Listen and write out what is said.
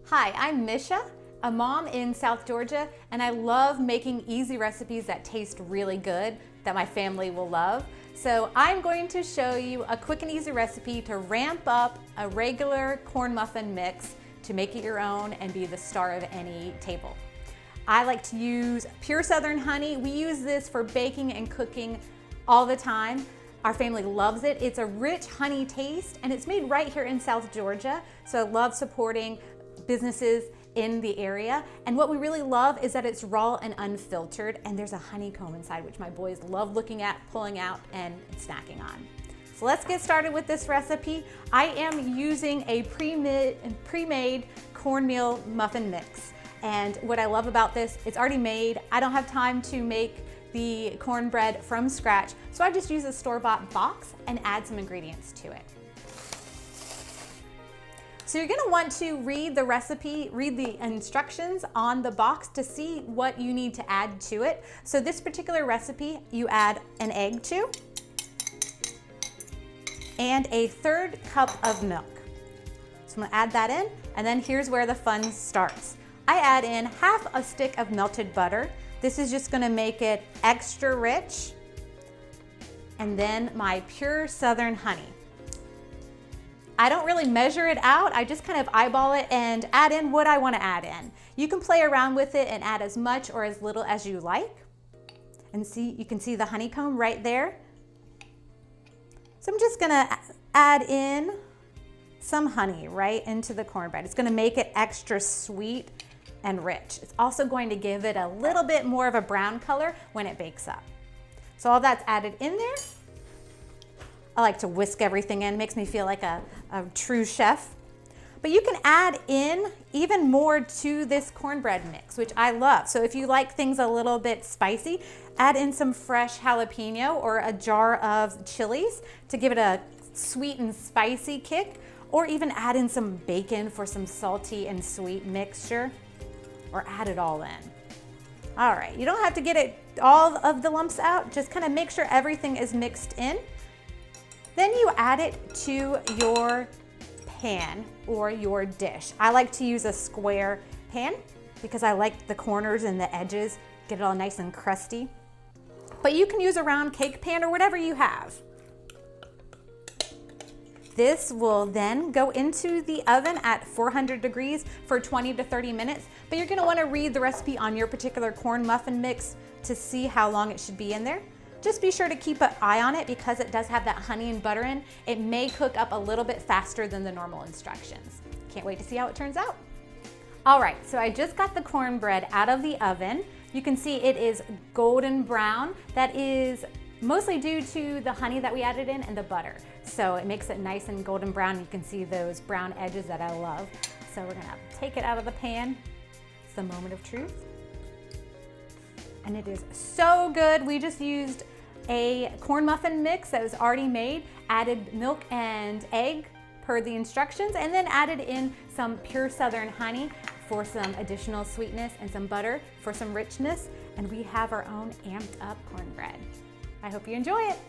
Hi, I'm Misha, a mom in South Georgia, and I love making easy recipes that taste really good that my family will love. So I'm going to show you a quick and easy recipe to ramp up a regular corn muffin mix to make it your own and be the star of any table. I like to use pure Southern honey. We use this for baking and cooking all the time. Our family loves it. It's a rich honey taste and it's made right here in South Georgia. So I love supporting businesses in the area. And what we really love is that it's raw and unfiltered, and there's a honeycomb inside, which my boys love looking at, pulling out, and snacking on. So let's get started with this recipe. I am using a pre-made cornmeal muffin mix. And what I love about this, it's already made. I don't have time to make the cornbread from scratch, so I just use a store-bought box and add some ingredients to it. So you're gonna want to read the recipe, read the instructions on the box to see what you need to add to it. So this particular recipe, you add an egg to, and a 1/3 cup of milk. So I'm gonna add that in, and then here's where the fun starts. I add in 1/2 stick of melted butter. This is just gonna make it extra rich. And then my pure Southern honey. I don't really measure it out. I just kind of eyeball it and add in what I want to add in. You can play around with it and add as much or as little as you like. And see, you can see the honeycomb right there. So I'm just gonna add in some honey right into the cornbread. It's gonna make it extra sweet and rich. It's also going to give it a little bit more of a brown color when it bakes up. So all that's added in there. I like to whisk everything in, makes me feel like a true chef. But you can add in even more to this cornbread mix, which I love. So if you like things a little bit spicy, add in some fresh jalapeno or a jar of chilies to give it a sweet and spicy kick, or even add in some bacon for some salty and sweet mixture, or add it all in. All right, you don't have to get all of the lumps out, just kind of make sure everything is mixed in. Then you add it to your pan or your dish. I like to use a square pan because I like the corners and the edges, get it all nice and crusty. But you can use a round cake pan or whatever you have. This will then go into the oven at 400 degrees for 20 to 30 minutes, but you're gonna wanna read the recipe on your particular corn muffin mix to see how long it should be in there. Just be sure to keep an eye on it because it does have that honey and butter in. It may cook up a little bit faster than the normal instructions. Can't wait to see how it turns out. All right, so I just got the cornbread out of the oven. You can see it is golden brown. That is mostly due to the honey that we added in and the butter. So it makes it nice and golden brown. You can see those brown edges that I love. So we're gonna take it out of the pan. It's the moment of truth. And it is so good. We just used a corn muffin mix that was already made, added milk and egg per the instructions, and then added in some pure Southern honey for some additional sweetness and some butter for some richness. And we have our own amped up cornbread. I hope you enjoy it.